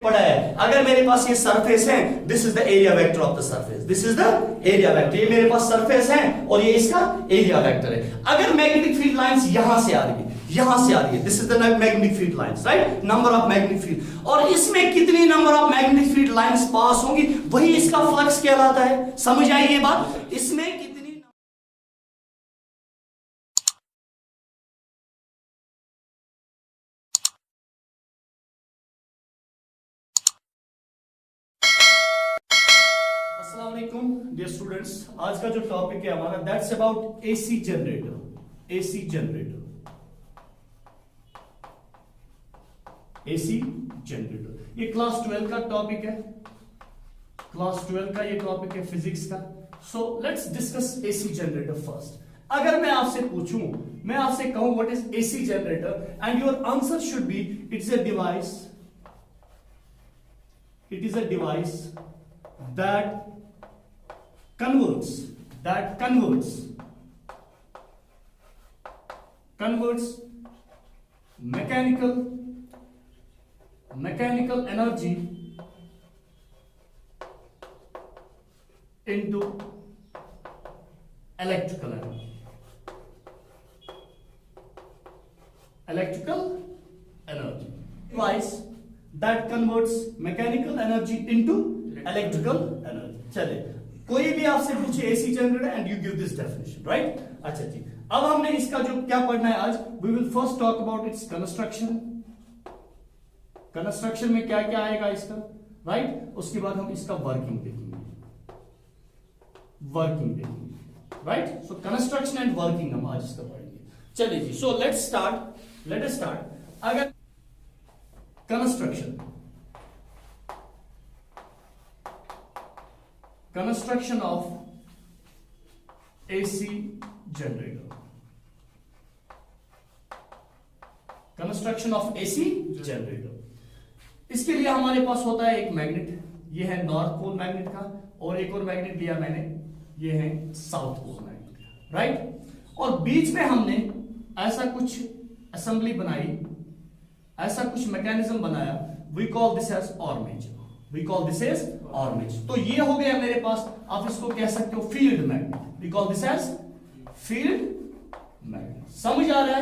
पढ़ा है। अगर मेरे पास ये सरफेस है, this is the area vector of the surface, this is the area vector, ये मेरे पास सरफेस है और ये इसका एरिया वेक्टर है। अगर मैग्नेटिक फील्ड लाइंस यहां से आ रही है, यहां से आ रही है, this is the magnetic field lines, right, number of magnetic field, और इसमें कितनी number of magnetic field lines pass होंगी वही इसका फ्लक्स कहलाता है। समझ आई ये बात? इसमें कितनी अस्सलाम वालेकुम डियर स्टूडेंट्स, आज का जो टॉपिक है हमारा that's about AC generator. AC generator, AC generator, ये क्लास 12 का टॉपिक है, क्लास 12 का ये टॉपिक है फिजिक्स का। So let's discuss AC generator first. अगर मैं आपसे पूछूं, मैं आपसे कहूं what is AC generator and your answer should B it's a device, it is a device that converts mechanical energy into electrical energy, device that converts mechanical energy into electrical energy। चले, कोई भी आपसे पूछे AC generator and you give this definition, right? अच्छा जी, अब हमने इसका जो क्या पढ़ना है आज, we will first talk about its construction. Construction में क्या क्या आएगा इसका, राइट? उसके बाद हम इसका वर्किंग देखेंगे, right? So construction and working हम आज इसका पढ़ेंगे। चलिए जी, सो लेट अस स्टार्ट। अगर construction of AC generator, construction of AC generator, इसके लिए हमारे पास होता है एक मैग्नेट, ये है नॉर्थ पोल मैग्नेट का, और एक और मैग्नेट लिया मैंने, ये है साउथ पोल मैग्नेट का, राइट? और बीच में हमने ऐसा कुछ असेंबली बनाई, ऐसा कुछ मैकेनिज्म बनाया, we call this as armature, तो ये हो गया मेरे पास, आप इसको कह सकते हो field magnet, we call this as field magnet. समझ आ रहा है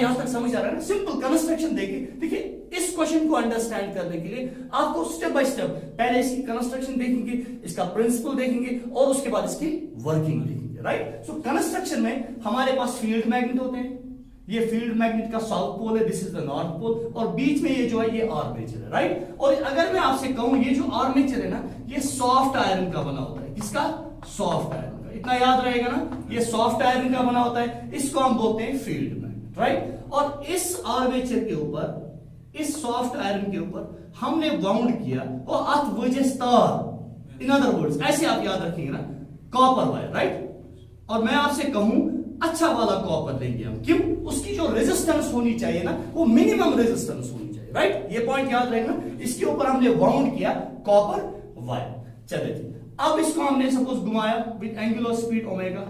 यहां तक? समझ आ रहा है ना? सिंपल कंस्ट्रक्शन देखिए इस क्वेश्चन को अंडरस्टैंड करने के लिए आपको स्टेप बाय स्टेप पहले इसकी कंस्ट्रक्शन देखेंगे, इसका प्रिंसिपल देखेंगे और उसके बाद इसकी वर्किंग देखेंगे, राइट? सो कंस्ट्रक्शन में हमारे पास फील्ड मैग्नेट होते हैं, ये फील्ड मैग्नेट का साउथ पोल है, this is the north pole, और बीच में ये जो है ये आर्मेचर है, राइट? और अगर मैं आपसे कहूं ये जो आर्मेचर है ना, ये सॉफ्ट आयरन का बना होता है। किसका? सॉफ्ट आयरन का। इतना याद रहेगा ना, ये सॉफ्ट आयरन का बना होता है, इसको हम बोलते हैं फील्ड मैग्नेट, राइट? और इस आर्मेचर के ऊपर, इस सॉफ्ट आयरन के ऊपर हमने बाउंड किया और अथ वजह तार, इन अदर वर्ड्स ऐसे आप याद रखेंगे ना, कॉपर वायर, राइट? और मैं आपसे कहूं अच्छा वाला कॉपर लेंगे हम, क्यों? उसकी जो रेजिस्टेंस होनी चाहिए ना, वो मिनिमम रेजिस्टेंस होनी चाहिए, राइट? ये पॉइंट याद रहेगा ना। इसके ऊपर हमने बाउंड किया कॉपर वायर। चले जी, अब इसको हमने सपोज घुमाया विद एंगुलर स्पीड ओमेगा,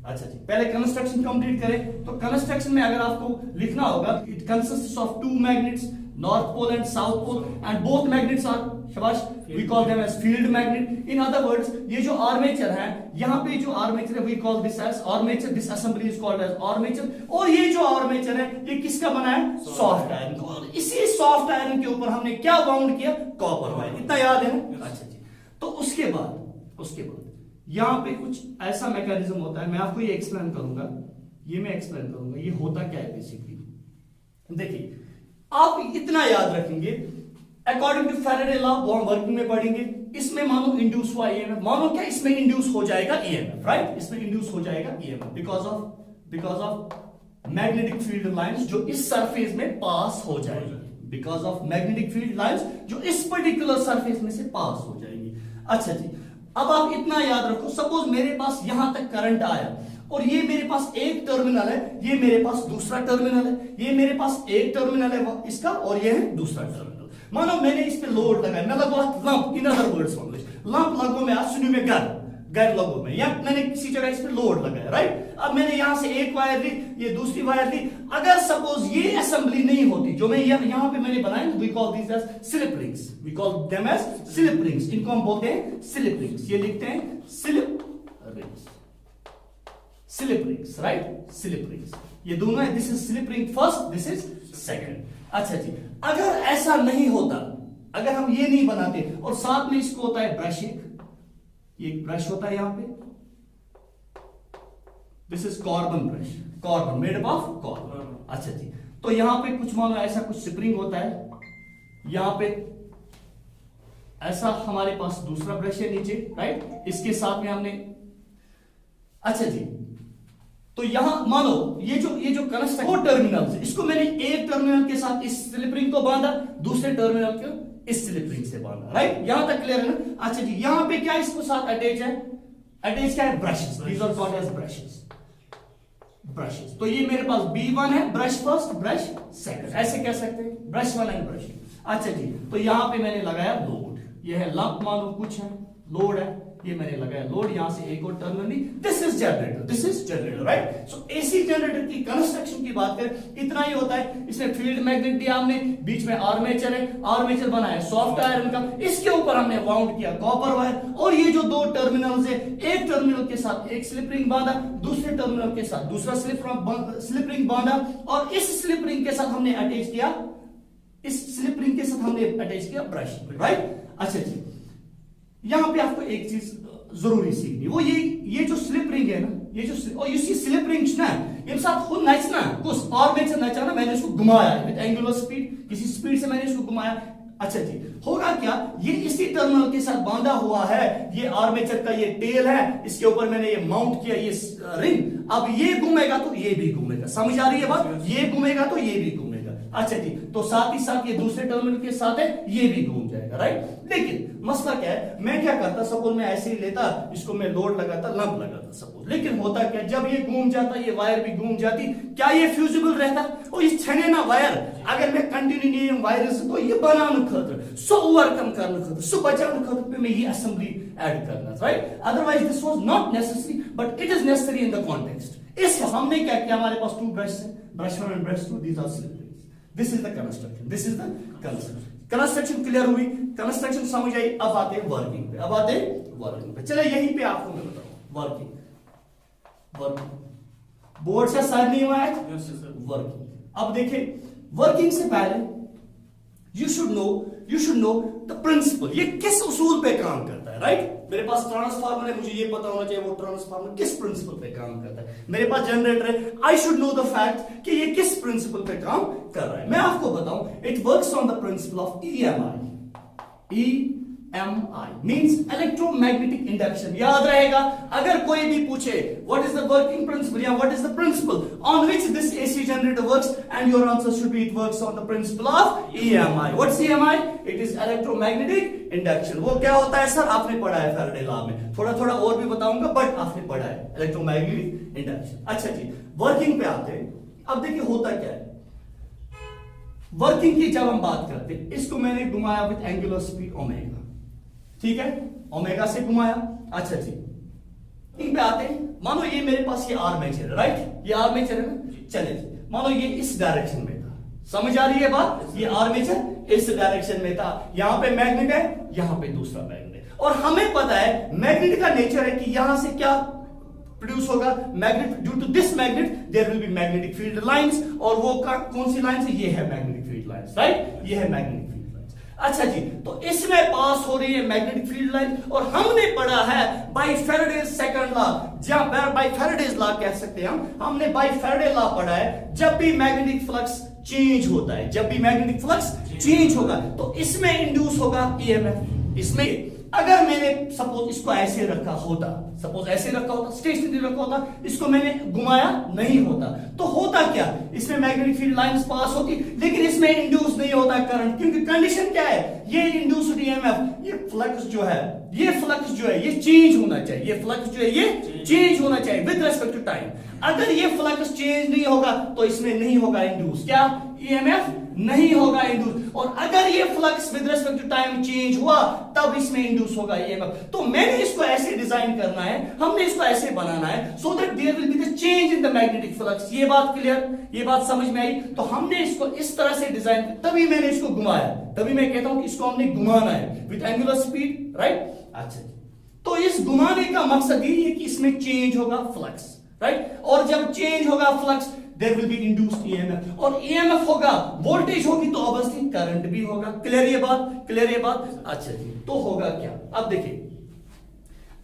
अच्छा जी, पहले कंस्ट्रक्शन कंप्लीट करें। तो कंस्ट्रक्शन में अगर आपको लिखना होगा, it consists of two magnets, north pole and south pole, and both magnets are, शाबाश, we call them as field magnet. In other words, ये जो आर्मेचर है, यहां पे जो आर्मेचर है we call this as armature, this assembly is called as armature, और ये जो आर्मेचर है ये किसका बना है? सॉफ्ट आयरन का। और इसी सॉफ्ट आयरन के ऊपर हमने क्या बाउंड किया? Copper wire. इतना याद है ना? अच्छा जी, तो उसके बाद यहां पे कुछ ऐसा मैकेनिज्म होता है, मैं आपको ये एक्सप्लेन करूंगा, ये होता क्या है बेसिकली। देखिए, आप इतना याद रखेंगे, अकॉर्डिंग टू फैराडे लॉ, वो हम वर्किंग में पढ़ेंगे। इसमें मानो इंड्यूस हुआ ईएमएफ, मानो क्या, इसमें इंड्यूस हो जाएगा ईएमएफ, राइट? इसमें इंड्यूस हो जाएगा EMF because of magnetic field lines जो इस सरफेस में पास हो जाएगी, because of magnetic field lines जो इस पर्टिकुलर सरफेस में से पास हो जाएगी। अच्छा जी, अब आप इतना याद रखो, सपोज मेरे पास यहां तक करंट आया और ये मेरे पास एक टर्मिनल है, ये मेरे पास दूसरा टर्मिनल है, ये मेरे पास एक टर्मिनल है इसका और ये है दूसरा टर्मिनल। मानो मैंने इस पे लोड लगाया, मैं लगवा लंप, इन अदर वर्ड्स लंप लगो में आज सुनिए में गर लगो में, या मैंने किसी जगह इस पे लोड लगाया, राइट? अब मैंने यहां से एक वायर ली, ये दूसरी वायर ली। अगर सपोज ये असेंबली नहीं होती जो मैं यहां पे मैंने बनाया, we call this as slip rings, we call them as slip rings, इनको हम बोलते हैं स्लिप रिंग्स। ये लिखते हैं slip rings, slip rings, right, slip rings. ये दोनों है, this is slip ring first, this is second. अच्छा जी, अगर ऐसा नहीं होता, अगर हम ये नहीं बनाते और साथ में इसको होता है ब्रश, ये ब्रश होता है यहां पे, this is carbon brush, carbon made up of carbon. अच्छा जी, तो यहां पे कुछ मानो ऐसा कुछ स्प्रिंग होता है, यहां पे ऐसा हमारे पास दूसरा ब्रश है नीचे, राइट, इसके साथ में हमने, अच्छा जी, तो यहां मानो ये जो कंस्ट्रक्शन, वो टर्मिनल से, इसको मैंने एक टर्मिनल के साथ इस स्लिप रिंग को बांधा, दूसरे टर्मिनल को इस स्लिप रिंग से बांधा, राइट, यहां तक क्लियर है ना। अच्छा जी, यहां पे क्या इसको साथ अटैच है, अटैच क्या है, brushes, these are called as brushes, brushes. तो ये मेरे पास B1 है, ब्रश फर्स्ट, ब्रश सेकंड, ऐसे कह सकते हैं, ब्रश 1 एंड ब्रश 2। अच्छा जी, तो यहां पे मैंने लगाया लोड, ये है लंप, मानो कुछ है, लोड है, ये मैंने लगाया लोड, यहां से एक और टर्मिनल ली, this is generator, this is generator, right. So AC generator की कंस्ट्रक्शन की बात करें, इतना ही होता है। इसमें फील्ड मैग्नेट दिया हमने, बीच में आर्मेचर है, आर्मेचर बनाया सॉफ्ट आयरन का, इसके ऊपर हमने वाउंड किया कॉपर वायर, और ये जो दो टर्मिनल्स है, एक टर्मिनल के साथ एक स्लिप रिंग बांधा, दूसरे टर्मिनल के साथ दूसरा स्लिप रिंग बांधा, और इस स्लिप रिंग के साथ हमने अटैच किया, इस स्लिप रिंग के साथ हमने अटैच किया ब्रश, राइट। अच्छा जी, यहां पे आपको एक चीज जरूरी सीखनी, वो ये जो स्लिप रिंग है ना, ये जो, और इसी स्लिप रिंग ना ये साथ खुद नचना, कुछ आर्मेचर नचा ना, मैंने इसको घुमाया विद एंगुलर स्पीड, किसी स्पीड से मैंने इसको घुमाया। अच्छा जी, होगा क्या, ये इसी टर्मिनल के साथ बांधा हुआ है, ये आर्मेचर का ये टेल है, इसके ऊपर मैंने ये माउंट किया ये रिंग, अब ये घूमेगा तो ये भी घूमेगा, समझ आ रही है बात, ये घूमेगा तो ये भी घूमेगा। अच्छा जी, तो साथ ही साथ ये दूसरे टर्मिनल के साथ है, ये भी घूम जाएगा, राइट। लेकिन मसला क्या है, मैं क्या करता, सपोज मैं ऐसे ही लेता, इसको मैं लोड लगाता, लंप लगाता सपोज, लेकिन होता क्या, जब ये घूम जाता, ये वायर भी घूम जाती, क्या ये फ्यूजिबल रहता, और ये छने ना वायर, अगर मैं कंटिन्यू वायर तो ये बनाने खतर, सो ओवरकम करने खतर, सो बचाने खतर पे मैं ये असेंबली ऐड करना, right. Otherwise this was not necessary, but it is necessary in the context. इस हमने क्या किया, हमारे पास 2 ब्रश है, brush 1 and brush 2, these are slip rings, this is the construction, this is the construction. Construction clear हुई, construction समझ आई, अब आते हैं वर्किंग पे, अब आते हैं वर्किंग पे। चले यहीं पे आपको मैं बताऊं वर्किंग, वर्किंग बोर्ड से सर नहीं हुआ है, वर्किंग। अब देखिए, वर्किंग से पहले you should know the principle, ये किस उसूल पे काम करता है, राइट। मेरे पास ट्रांसफार्मर है, मुझे ये पता होना चाहिए वो ट्रांसफार्मर किस प्रिंसिपल पे काम करता है। मेरे पास जनरेटर है, I should know the fact कि ये किस प्रिंसिपल पे काम कर रहा है। मैं आपको बताऊं, it works on the principle of EMI। EMI means electromagnetic induction. याद रहेगा, अगर कोई भी पूछे what is the working principle या what is the principle on which this AC generator works, and your answer should be it works on the principle of EMI। What's EMI? It is electromagnetic induction. वो क्या होता है sir, आपने पढ़ा है Faraday law में, थोड़ा थोड़ा और भी बताऊंगा, बट आपने पढ़ा है इलेक्ट्रोमैग्नेटिक इंडक्शन। अच्छा जी, वर्किंग पे आते हैं। अब देखिए होता क्या है, वर्किंग की जब हम बात करते हैं, इसको मैंने घुमाया विद एंगुलर स्पीड ओमेगा, ठीक है, ओमेगा से घुमाया। अच्छा जी, इन पे आते हैं, मानो ये मेरे पास ये आर्मेचर है, राइट, ये आर्मेचर है ना, चले मानो ये इस डायरेक्शन में था, समझ आ रही है बात, ये आर्मेचर इस डायरेक्शन में था, यहां पे मैग्नेट है, यहां पे दूसरा मैग्नेट, और हमें पता है मैग्नेट का नेचर है कि यहां से क्या प्रोड्यूस होगा, magnet, due to this magnet there will be magnetic field lines, और वो कौन सी लाइंस है, ये है मैग्नेटिक फील्ड लाइंस, राइट, ये है मैग्नेटिक फील्ड लाइंस। अच्छा जी, तो इसमें पास हो रही है मैग्नेटिक फील्ड लाइन, और हमने पढ़ा है बाय फैराडेज सेकंड लॉ, जहां बाय फैराडेज लॉ कह सकते हैं हमने बाय फैराडे लॉ पढ़ा है, जब भी मैग्नेटिक फ्लक्स चेंज होता है, जब भी मैग्नेटिक फ्लक्स चेंज होगा तो इसमें इंड्यूस होगा EMF। इसमें अगर मैंने सपोज इसको ऐसे रखा होता, सपोज ऐसे रखा होता, स्टेशनरी रखा होता, इसको मैंने घुमाया नहीं होता, तो होता क्या, इसमें मैग्नेटिक फील्ड लाइंस पास होती, लेकिन इसमें इंड्यूस नहीं होता करंट, क्योंकि कंडीशन क्या है, ये इंड्यूस्ड EMF, ये फ्लक्स जो है, ये फ्लक्स जो है ये चेंज होना चाहिए, ये फ्लक्स जो है ये चेंज होना चाहिए विद रिस्पेक्ट टू टाइम। अगर ये फ्लक्स चेंज नहीं होगा तो इसमें नहीं होगा इंड्यूस क्या, EMF नहीं होगा इंड्यूस। और अगर ये flux with respect to time change हुआ तब इसमें इंड्यूस होगा ईएमएफ। तो मैंने इसको ऐसे डिजाइन करना है, हमने इसको ऐसे बनाना है so that there will be the change in the magnetic flux. ये बात क्लियर, ये बात समझ में आई? तो हमने इसको इस तरह से डिजाइन, तभी मैंने इसको घुमाया, तभी मैं कहता हूं कि इसको हमने घुमाना है विद एंगुलर स्पीड, राइट? अच्छा, तो इस घुमाने का मकसद ये है कि इसमें चेंज होगा फ्लक्स, राइट? और जब चेंज होगा flux there will be induced EMF, और ईएमएफ होगा, वोल्टेज होगी तो ऑब्वियसली करंट भी होगा। क्लियर ये बात? क्लियर ये बात? अच्छा जी, तो होगा क्या? अब देखिए,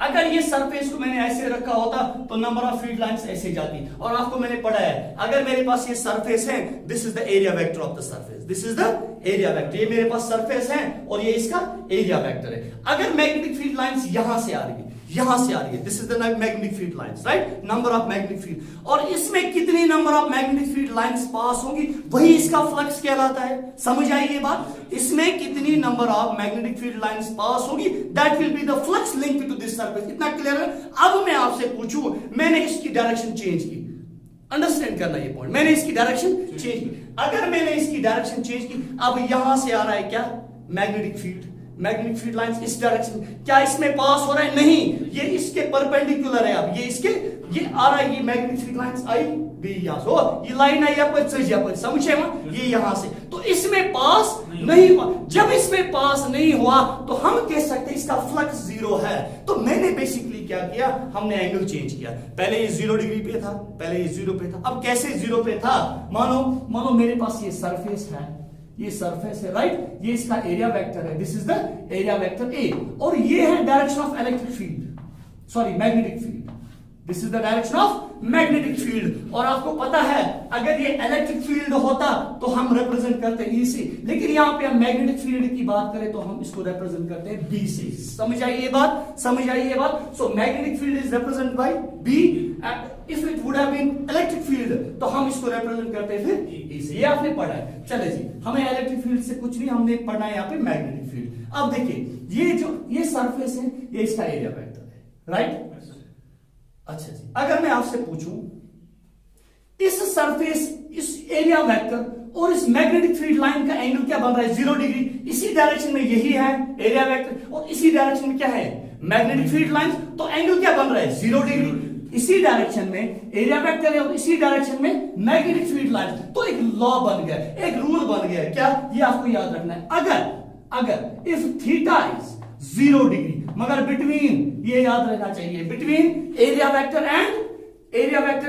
अगर ये सरफेस को मैंने ऐसे रखा होता तो नंबर ऑफ फील्ड लाइंस ऐसे जाती, और आपको मैंने पढ़ा है अगर मेरे पास ये सरफेस है, this is the area vector of the surface, this is the area vector, ये मेरे पास सरफेस है और ये इसका एरिया वेक्टर है। अगर मैग्नेटिक फील्ड लाइंस यहां से आ रही है, यहां से आ रही है, this is the magnetic field lines, right? Number of magnetic field, और इसमें कितनी number of magnetic field lines pass होंगी वही इसका फ्लक्स कहलाता है। समझ आई ये बात? इसमें कितनी number of magnetic field lines पास होगी that will be the flux link to this surface. इतना क्लियर है? अब मैं आपसे पूछूं, मैंने इसकी डायरेक्शन चेंज की, अंडरस्टैंड करना ये पॉइंट, मैंने इसकी डायरेक्शन चेंज की। अगर मैंने इसकी डायरेक्शन चेंज की, अब यहां से आ रहा है क्या? Magnetic field, magnetic field lines इस डायरेक्शन में, क्या इसमें पास हो रहा है? नहीं, ये इसके परपेंडिकुलर है। अब ये इसके, ये आ रहा है, ये मैग्नेटिक फील्ड लाइंस आई भी यहां से, ये लाइन आई पर चढ़ पर, समझे? ये यहां से, तो इसमें पास नहीं हुआ। जब इसमें पास नहीं हुआ तो हम कह सकते हैं इसका फ्लक्स जीरो है। तो मैंने बेसिकली क्या किया, हमने एंगल चेंज किया। पहले ये 0 डिग्री पे था, पहले ये 0 पे था। अब कैसे 0 पे था? मानो मेरे पास ये सरफेस है, ये सरफेस है, राइट? ये इसका एरिया वेक्टर है, this is the area vector A, और ये है direction of electric field, sorry magnetic field, this is the direction of magnetic field. और आपको पता है अगर ये इलेक्ट्रिक फील्ड होता तो हम रिप्रेजेंट करते हैं ई से, लेकिन यहां पे हम मैग्नेटिक फील्ड की बात करें तो हम इसको रिप्रेजेंट करते हैं बी से। समझ आई ये बात? समझ आई ये बात? So magnetic field is represent by B, if it would have been electric field तो हम इसको रिप्रेजेंट करते हैं फिर ई से। ये आपने पढ़ा है। चले जी, हमें इलेक्ट्रिक फील्ड से कुछ नहीं, हमने पढ़ना है यहाँ पे मैग्नेटिक फील्ड। अब देखिए, ये जो ये सरफेस है, ये इसका एरिया वेक्टर है, राइट? अच्छा जी, अगर मैं आपसे पूछूं इस सरफेस, इस एरिया वेक्टर और इस मैग्नेटिक फील्ड लाइन का एंगल क्या बन रहा है? 0 डिग्री। इसी डायरेक्शन में यही है एरिया वेक्टर, और इसी डायरेक्शन में क्या है? Magnetic field line. तो एंगल क्या बन रहा है? 0 डिग्री। इसी डायरेक्शन में एरिया वेक्टर है और इसी डायरेक्शन में मैग्नेटिक फील्ड लाइन। तो एक लॉ बन गया, एक रूल बन गया। क्या? ये आपको याद रखना है। अगर इफ थीटा इज 0 डिग्री, मगर बिटवीन, ये याद रखना चाहिए, between area vector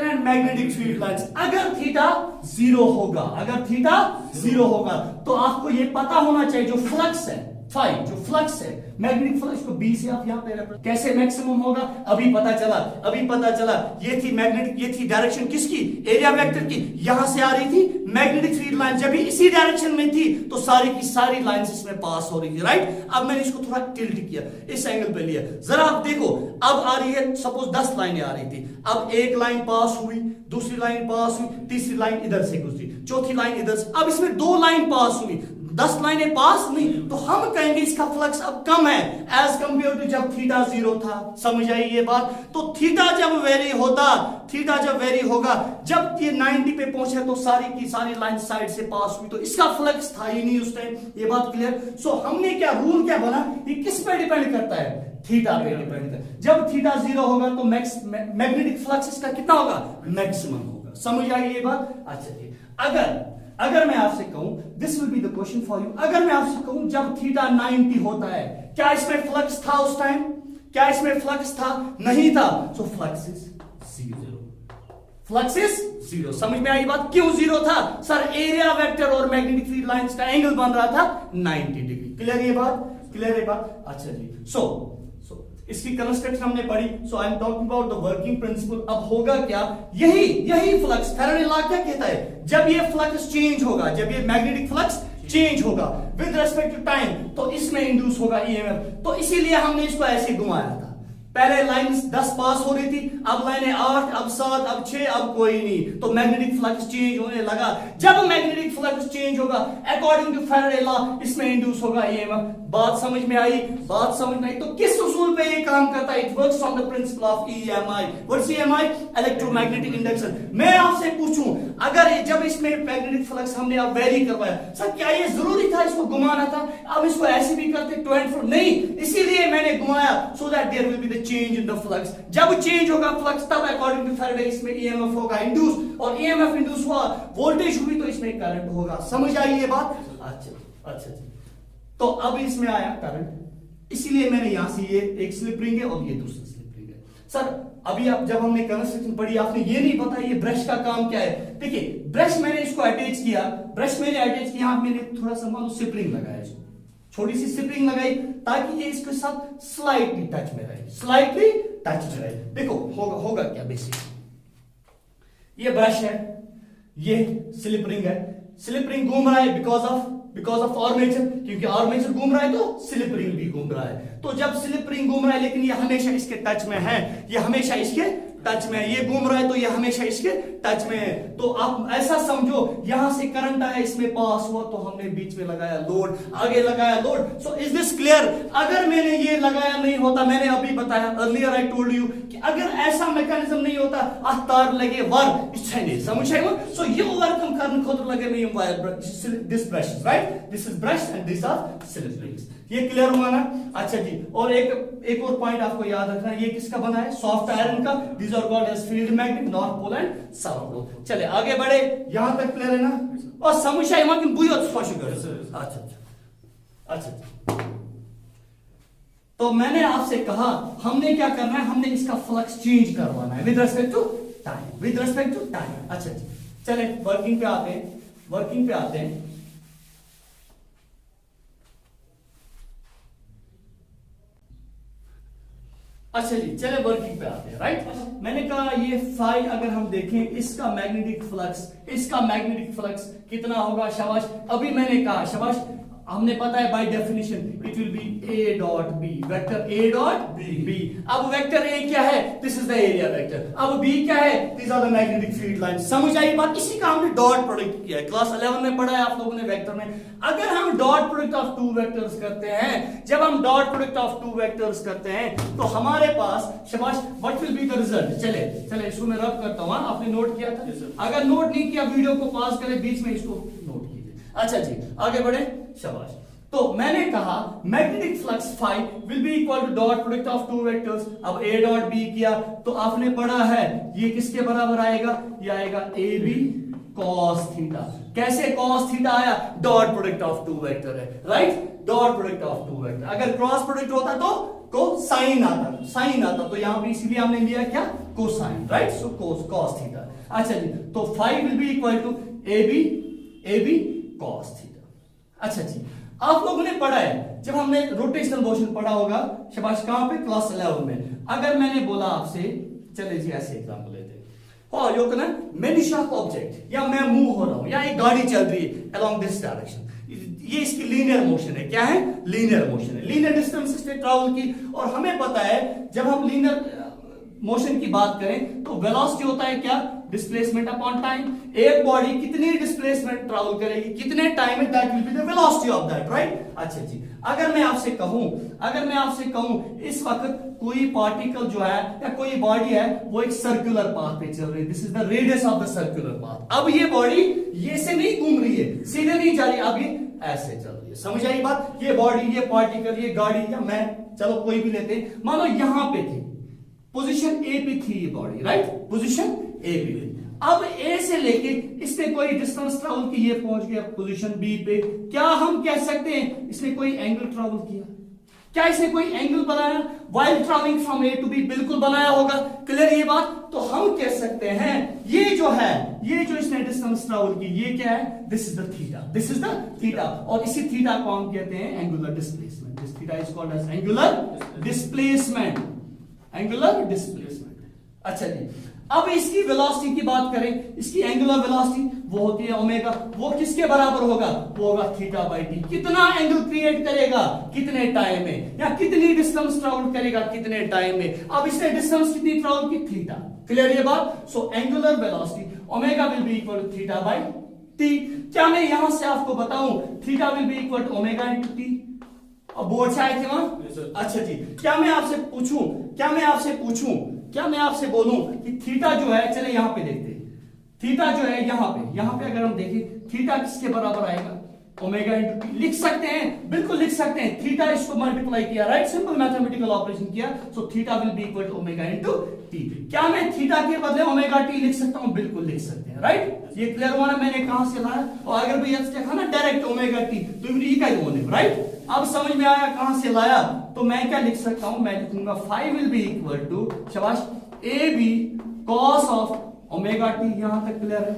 and magnetic field lines, अगर थीटा 0 होगा, अगर थीटा 0 होगा तो आपको ये पता होना चाहिए जो फ्लक्स है, फाई, जो फ्लक्स है मैग्नेटिक फ्लक्स को बी से आप यहां पे कैसे मैक्सिमम होगा? अभी पता चला ये थी मैग्नेटिक, ये थी डायरेक्शन किसकी? एरिया वेक्टर की। यहां से आ रही थी मैग्नेटिक फील्ड लाइन, जब इसी डायरेक्शन में थी तो सारी की सारी लाइंस इसमें पास हो रही थी, राइट? अब मैंने इसको थोड़ा टिल्ट किया, इस एंगल पे लिया, जरा आप देखो, अब आ रही है, सपोज 10 लाइनें आ रही थी, अब एक लाइन पास हुई, दूसरी लाइन पास हुई, तीसरी लाइन इधर से गुजरी, चौथी लाइन इधर से, अब इसमें 2 लाइन पास हुई, 10 लाइनें पास नहीं, तो हम कहेंगे इसका फ्लक्स अब कम है एज कंपेयर टू जब थीटा 0 था। समझ आई ये बात? तो थीटा जब वेरी होगा, जब ये 90 पे पहुंचे तो सारी की सारी लाइन साइड से पास हुई, तो इसका फ्लक्स था ही नहीं उस टाइम। ये बात क्लियर? सो हमने क्या रूल क्या बना, ये किस पे डिपेंड करता है? थीटा पे डिपेंड करता है। जब थीटा 0 होगा तो मैग्नेटिक फ्लक्स इसका कितना होगा? मैक्सिमम होगा। समझ आई ये बात? अच्छा जी, अगर मैं आपसे कहूं, this will be the question for you, अगर मैं आपसे कहूं जब थीटा 90 होता है, क्या इसमें फ्लक्स था उस टाइम? क्या इसमें फ्लक्स था? नहीं था। So flux is 0, flux is 0। समझ में आई बात? क्यों 0 था? सर एरिया वेक्टर और मैग्नेटिक फील्ड लाइंस का एंगल बन रहा था 90 डिग्री। क्लियर ये बात? क्लियर है बात? अच्छा जी, सो इसकी कंस्ट्रक्शन हमने पढ़ी। So I am talking about the working principle. अब होगा क्या? यही फ्लक्स, फैराडे लॉ क्या कहता है? जब ये फ्लक्स चेंज होगा, जब ये मैग्नेटिक फ्लक्स चेंज होगा विद रिस्पेक्ट टू टाइम, तो इसमें इंड्यूस होगा ईएमएफ। तो इसीलिए हमने इसको ऐसे घुमाया था, पहले लाइन 10 पास हो रही थी, अब लाइनें 8, अब 7, अब 6, अब कोई नहीं, तो मैग्नेटिक फ्लक्स चेंज होने लगा। जब मैग्नेटिक फ्लक्स चेंज होगा अकॉर्डिंग टू फैराडे लॉ, इसमें इंड्यूस होगा ईएमएफ। बात समझ में आई? बात समझ में आई? तो किस उसूल पे ये काम करता है? It works on the principle of EMI. What's EMI? Electromagnetic induction. मैं आपसे पूछूं, अगर जब इसमें मैग्नेटिक फ्लक्स हमने अब वेरी करवाया, सर क्या ये जरूरी था इसको घुमाना था? अब इसको ऐसे भी करते 24 नहीं, इसीलिए मैंने घुमाया, so that there will be the change in the flux. जब चेंज होगा फ्लक्स, तब अकॉर्डिंग टू फैराडे इसमें ईएमएफ होगा इंड्यूस, और ईएमएफ इंड्यूस हुआ, वोल्टेज हुई, तो इसमें करंट होगा। समझ आई ये बात? अच्छा। तो अब इसमें आया करंट, इसीलिए मैंने यहां से ये एक स्लिप रिंग है और ये दूसरा स्लिप रिंग है। सर अभी आप जब हमने कंस्ट्रक्शन पढ़ी, आपने ये नहीं पता ये ब्रश का काम क्या है। देखिए ब्रश मैंने इसको अटैच किया, ब्रश मैंने अटैच किया, मैंने थोड़ा सा मानो स्प्रिंग लगाया इसको, छोटी सी स्प्रिंग लगाई ताकि ये इसके साथ स्लाइटली टच में रहे, स्लाइटली टच में रहे। देखो होगा क्या बेसिक, ये ब्रश है, ये स्लिप रिंग है, स्लिप रिंग घूम रहा है बिकॉज ऑफ आर्मेचर, क्योंकि आर्मेचर घूम रहा है तो स्लिप रिंग भी घूम रहा है। तो जब स्लिप रिंग घूम रहा है, लेकिन ये हमेशा इसके टच में है, ये हमेशा इसके टच में है, ये घूम रहा है तो ये हमेशा इसके टच में है। तो आप ऐसा समझो, यहां से करंट आया, इसमें पास हुआ, तो हमने बीच में लगाया लोड, आगे लगाया load. So is this clear? अगर मैंने ये लगाया नहीं होता, मैंने अभी बताया अर्लियर आई टोल्ड यू कि अगर ऐसा मैकेनिज्म नहीं होता, तार लगे वर इच्छा समझ सो ये ओवरकम करने खुद लगे नहीं wire this brush right, this is brush and this are slip rings. ये क्लियर हुआ ना? अच्छा जी, और एक और पॉइंट आपको याद रखना है, ये किसका बना है? सॉफ्ट आयरन का। These are called as field magnet, north pole and south pole. चले आगे बढ़े, यहां तक क्लियर है ना? और समस्या माकिन बुझो स्पष्ट कर। अच्छा, तो मैंने आपसे कहा हमने क्या करना है, हमने इसका फ्लक्स चेंज करवाना है विद रिस्पेक्ट टू टाइम, अच्छा जी। चले वर्किंग पे आते हैं। अच्छा जी, चले वर्किंग पे आते हैं राइट। मैंने कहा ये फाई अगर हम देखें, इसका मैग्नेटिक फ्लक्स कितना होगा? शाबाश, अभी मैंने कहा शाबाश, हमने पता है by definition it will be A dot B, vector A dot B. अब वेक्टर ए क्या है? This is the area vector. अब बी क्या है? These are the magnetic field lines. समझ आई बात? इसी का हमने डॉट प्रोडक्ट किया है, क्लास 11 में पढ़ा है आप लोगों ने वेक्टर में। अगर हम dot product of two vectors करते हैं, जब हम dot product of two vectors करते हैं, तो हमारे पास शाबाश what will be the result? चले इसको मैं रब करता हूं। आपने नोट किया था? अगर नोट नहीं किया, वीडियो को पॉज करें, बीच में इसको नोट कीजिए। अच्छा जी, आगे बढ़े, शाबाश। तो मैंने कहा magnetic flux phi will be equal to dot product of two vectors. अब ए डॉट बी किया तो आपने पढ़ा है ये किसके बराबर आएगा? ये आएगा ए बी कॉस थीटा। कैसे कॉस थीटा आया? Dot product of two vector है right, dot product of two vector. अगर क्रॉस प्रोडक्ट होता तो साइन आता, तो यहां पे इसीलिए हमने लिया क्या? Cosine right, so cos theta. अच्छा जी, तो phi will be equal to A B cos theta. अच्छा जी, आप लोगों ने पढ़ा है, जब हमने रोटेशनल मोशन पढ़ा होगा शाबाश, कहां पे? क्लास 11 में। अगर मैंने बोला आपसे, चले जी ऐसे एग्जांपल लेते हैं, यो कहना मेनी शार्प ऑब्जेक्ट, या मैं मूव हो रहा हूं, या एक गाड़ी चल रही है अलोंग दिस डायरेक्शन, ये इसकी लीनियर मोशन है। क्या है? लीनियर मोशन है, लीनियर डिस्टेंस पे ट्रैवल की। और हमें पता है जब हम लीनियर मोशन की बात करें तो वेलोसिटी होता है क्या? Displacement upon time. एक बॉडी कितनी डिस्प्लेसमेंट ट्रैवल करेगी, कितने टाइम में, that will be the velocity of that right. अच्छा जी, अगर मैं आपसे कहूं इस वक्त कोई पार्टिकल जो है या कोई बॉडी है वो एक सर्कुलर पाथ पे चल रही है, this is the radius of the circular path. अब ये बॉडी ये से नहीं घूम रही है, सीधे नहीं जा रही, अब ये ऐसे चल रही है। समझ आई बात? ये बॉडी, ये पार्टिकल, ये गाड़ी, या मैं, चलो कोई भी लेते हैं, मानो यहां पे थी, पोजीशन ए पे थी ये बॉडी राइट, पोजीशन ए पे थी। अब ए से लेके इसने कोई डिस्टेंस ट्रैवल की, ये पहुंच गया पोजीशन बी पे। क्या हम कह सकते हैं इसने कोई एंगल ट्रैवल किया? क्या इसने कोई एंगल बनाया while travelling from A to B? बिल्कुल बनाया होगा। क्लियर ये बात? तो हम कह सकते हैं ये जो इसने डिस्टेंस ट्रैवल की, ये क्या है? दिस इज द थीटा, और इसी थीटा को हम कहते हैं angular displacement. This theta is called as angular displacement. अच्छा जी, अब इसकी वेलोसिटी की बात करें, इसकी एंगुलर वेलोसिटी वो होती है ओमेगा, वो किसके बराबर होगा, वो होगा थीटा बाई टी। कितना एंगल क्रिएट करेगा, कितने टाइम में, या कितनी डिस्टेंस ट्रेवल करेगा, कितने टाइम में। अब इसने डिस्टेंस कितनी ट्रेवल की, थीटा। क्लियर ये बात। So angular velocity omega will be equal to theta by T. क्या मैं यहां से आपको बताऊं theta will be equal to omega into T. अब बोर्ड से आए थे वहां, अच्छा जी। क्या मैं आपसे बोलूं कि थीटा जो है, चले यहां पे देखते हैं, थीटा जो है यहां पे अगर हम देखें थीटा किसके बराबर आएगा, ओमेगा इनटू टी। लिख सकते हैं, बिल्कुल लिख सकते हैं। थीटा इसको मल्टीप्लाई किया, राइट, सिंपल मैथमेटिकल ऑपरेशन किया, so theta will be equal to omega into t. क्या मैं थीटा के बदले ओमेगा टी लिख सकता हूं, बिल्कुल लिख सकते हैं, राइट। ये क्लियर हुआ ना, मैंने कहां से लाया, और अगर भैया देखा ना डायरेक्ट ओमेगा टी तो ये का ही होने, राइट। अब समझ में आया कहां से लाया, तो मैं क्या लिख सकता हूं, मैं लिखूंगा five will be equal to, शाबाश, A B cos of omega T. यहां तक क्लियर है,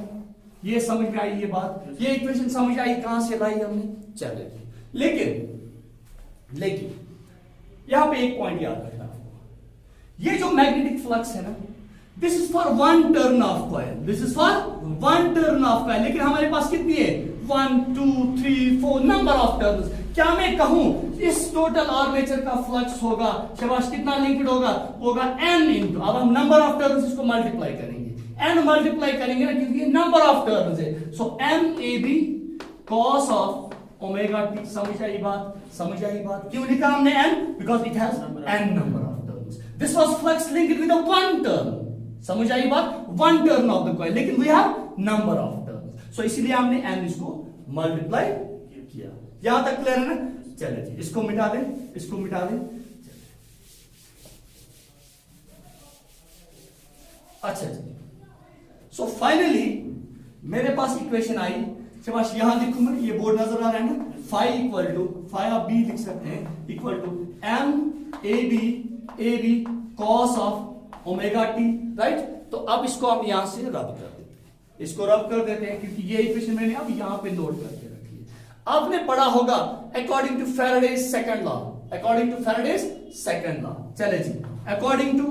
ये समझ में आई ये बात, ये इक्वेशन समझ आई कहां से लाई हमने, चले। लेकिन यहां पे एक पॉइंट याद रखना, ये जो मैग्नेटिक फ्लक्स है ना, this is for one turn of coil, लेकिन हमारे पास कितनी है, 1 2 3 4 नंबर ऑफ टर्न्स। क्या मैं कहूं इस टोटल आर्मेचर का फ्लक्स होगा, शाबाश, कितना लिंक्ड होगा n इंटू, अब हम नंबर ऑफ टर्न्स इसको मल्टीप्लाई करेंगे, n मल्टीप्लाई करेंगे ना, क्योंकि ये नंबर ऑफ टर्न्स है। So m a b cos of omega T. समझ आई बात, क्यों लिखा हमने n, because it has n number of turns. This was flux linked with one turn, समझ आई बात, one turn of the coil, लेकिन we have number of turns, so इसीलिए हमने n इसको मल्टीप्लाई किया। यहां तक क्लियर है ना, चले जी, इसको मिटा दें, अच्छा जी। सो फाइनली मेरे पास इक्वेशन आई, शाबाश, यहां लिखूंगा, ये बोर्ड नजर आ रहा है ना, फाइव आप बी लिख सकते हैं, equal to M A B cos of omega t, right. तो अब इसको हम यहां से रब कर देते हैं, क्योंकि ये इक्वेशन मैंने अब यहां पे नोट करके रखी है। आपने पढ़ा होगा according to Faraday's second law, चले जी, according to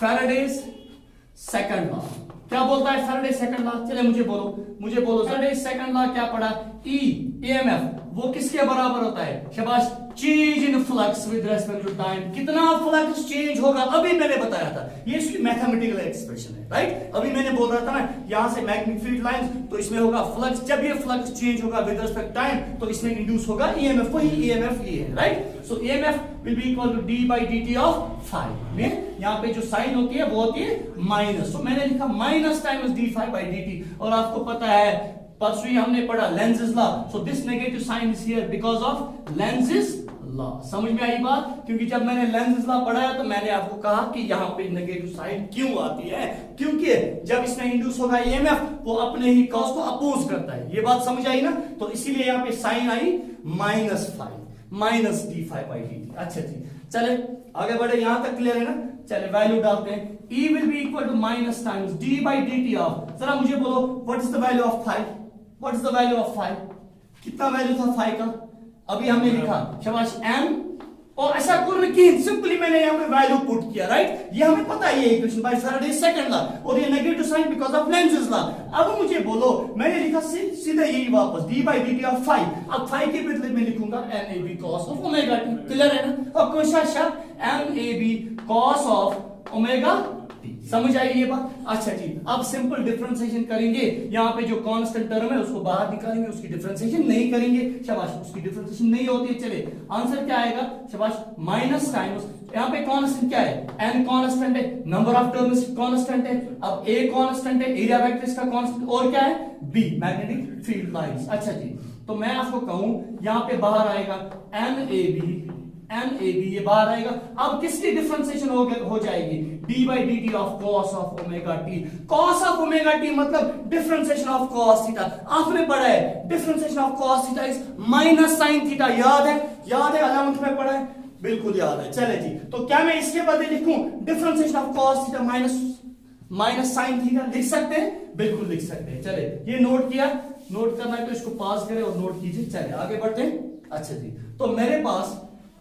Faraday's second law, क्या बोलता है फैराडे सेकंड लॉ, चले मुझे बोलो फैराडे सेकंड लॉ क्या पढ़ा, ईएमएफ वो किसके बराबर होता है, शाबाश, change in flux with respect to time. कितना फ्लक्स चेंज होगा, अभी मैंने बताया था, ये इसकी मैथमेटिकल एक्सप्रेशन है, राइट। अभी मैंने बोल रहा था ना, यहां से मैग्नेटिक फील्ड लाइंस, तो इसमें होगा फ्लक्स, जब ये फ्लक्स चेंज होगा विद रिस्पेक्ट टाइम, तो इसमें इंड्यूस होगा ईएमएफ, वही ईएमएफ ये है, right. So EMF will be equal to d by D T of phi में, यहाँ पे जो साइन होती है वो होती है माइनस, तो मैंने लिखा minus times D five by D T. और आपको पता है परसों ही हमने पढ़ा Lenz's law, so this negative sign is here because of Lenz's law. समझ में आई बात, क्योंकि जब मैंने लेंज़ेस लॉ पढ़ाया तो मैंने आपको कहा कि यहाँ पे नेगेटिव साइन क्यों आती है, क्योंकि जब इसमें इंड्यूस होगा ईएमएफ वो अपने ही कॉस को अपोज करता है, ये बात समझ आई ना, तो इसीलिए यहाँ पे साइन आई minus d five by D t. अच्छा जी, चले आगे बढ़े, यहां तक क्लियर है ना, चले वैल्यू डालते हैं, E will be equal to minus times d by D T of, जरा मुझे बोलो what is the value of 5, कितना वैल्यू था 5 का, अभी हमने लिखा, शाबाश, m, और ऐसा कुल की सिंपली मैंने यहां पे वैल्यू पुट किया, राइट। ये हमें पता है ये equation by Faraday second law, और ये negative sign because of Lenz's law. अब मुझे बोलो, मैंने लिखा सीधा यही वापस d by D T of 5, अब 5 के बदले में लिखूंगा m a b cos of omega T. Clear है ना, अब कौन सा शब्द, m a b cos of omega T, समझ आई ये बात। अच्छा जी, अब सिंपल डिफरेंशिएशन करेंगे, यहाँ पे जो कांस्टेंट टर्म है उसको बाहर निकालेंगे, उसकी डिफरेंशिएशन नहीं करेंगे, शाबाश, उसकी डिफरेंशिएशन नहीं होती है। चले आंसर क्या आएगा, शाबाश, माइनस टाइम्स, यहाँ पे कांस्टेंट क्या है, n कांस्टेंट है, नंबर ऑफ टर्म्स कांस्टेंट है, अब a कांस्टेंट है, एरिया वेक्टर इसका कांस्टेंट, और क्या है b मैग्नेटिक फील्ड लाइंस। अच्छा जी, तो मैं आपको कहूं यहाँ पे बाहर आएगा m a b, ये बाहर आएगा। अब किसकी डिफरेंशिएशन हो जाएगी, d by D T of cos of omega T. cos of omega T मतलब डिफरेंशिएशन ऑफ cos थीटा, आपने पढ़ा है differentiation of cos theta is minus sin theta, याद है 11th में पढ़ा है, बिल्कुल याद है। चले जी, तो क्या मैं इसके बदले लिखूं differentiation of cos theta minus sin theta, लिख सकते हैं, बिल्कुल लिख सकते हैं। चले, ये नोट किया, नोट करना है तो इसको पास करें और नोट कीजिए। चले आगे बढ़ते हैं। अच्छा जी, तो मेरे पास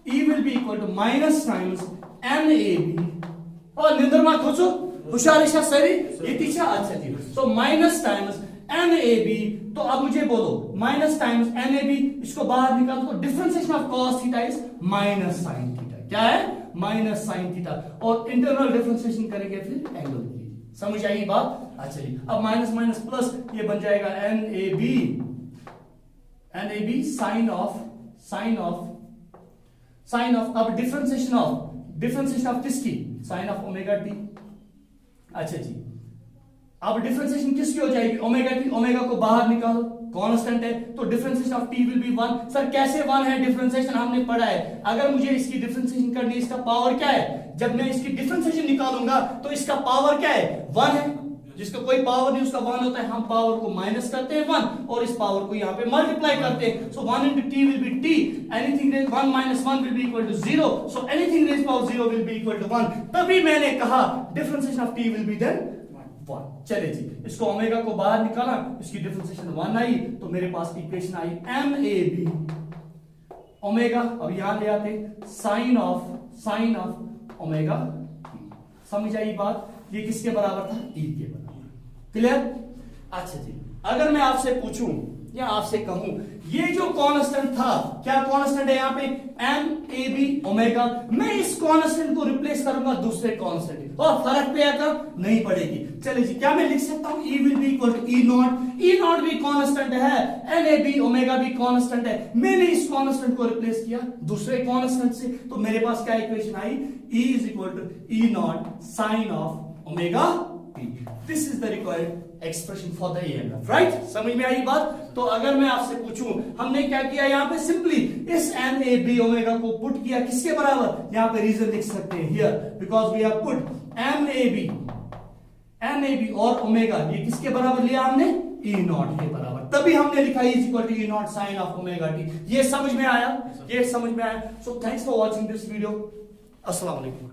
E will be equal to minus times m a b, और निंदर मत खोचो, हुशार सरी ये अच्छा जी। सो माइनस टाइम्स NAB, तो अब मुझे बोलो माइनस टाइम्स NAB, इसको बाहर निकालो तो differentiation of cos theta is minus sin theta. क्या है? Minus sin theta. और इंटरनल डिफरेंशिएशन करेंगे फिर एंगल की। समझ आई बात? अच्छा जी। अब माइनस माइनस प्लस ये बन जाएगा NAB साइन ऑफ अब डिफरेंशिएशन ऑफ किसकी? Sine of omega t. अच्छा जी, अब डिफरेंशिएशन किसकी हो जाएगी? Omega T. ओमेगा को बाहर निकालो, कांस्टेंट है तो differentiation of T will be 1। Sir कैसे 1 है? डिफरेंशिएशन हमने पढ़ा है, अगर मुझे इसकी डिफरेंशिएशन करनी है, इसका पावर क्या है? जब मैं इसकी डिफरेंशिएशन निकालूंगा तो इसका पावर क्या है? 1 है। जिसका कोई पावर नहीं उसका 1 होता है। हम पावर को माइनस करते हैं 1 और इस पावर को यहाँ पे मल्टीप्लाई करते हैं। सो 1 into t will be t, anything raised 1 minus 1 will be equal to 0, so anything raised power 0 will be equal to 1। तभी मैंने कहा differentiation of t will be then 1। चले जी, इसको ओमेगा को बाहर निकाला, इसकी डिफरेंशिएशन 1 आई तो मेरे पास इक्वेशन आई MAB ओमेगा। अब यहां ले आते साइन ऑफ ओमेगा। समझ आई बात? ये किसके बराबर था? E के बराबर। क्लियर? अच्छा जी, अगर मैं आपसे पूछूं या आपसे कहूं ये जो कांस्टेंट था, क्या कांस्टेंट है यहाँ पे? MAB omega. मैं इस कांस्टेंट को रिप्लेस करूंगा दूसरे कांस्टेंट और फर्क पड़ेगा? नहीं पड़ेगी। चलिए जी, क्या मैं लिख सकता हूं E will be equal to E naught भी कांस्टेंट है, NAB ओमेगा भी कांस्टेंट है। मैंने इस कांस्टेंट को रिप्लेस किया दूसरे कांस्टेंट से, तो मेरे पास क्या इक्वेशन आई? E is equal to E naught sine of omega t। This is the required expression for the EMF, right? समझ में आई बात? तो अगर मैं आपसे पूछूं, हमने क्या किया यहाँ पे? सिंपली इस NAB ओमेगा को पुट किया किसके बराबर? यहाँ पे रीजन लिख सकते हैं here, because we have put NAB और ओमेगा, ये किसके बराबर लिया हमने? E नॉट के बराबर। तभी हमने लिखा is equal to E naught sine of omega t। ये समझ में आया? ये समझ में आया? So thanks for watching this video. अस्सलाम वालेकुम।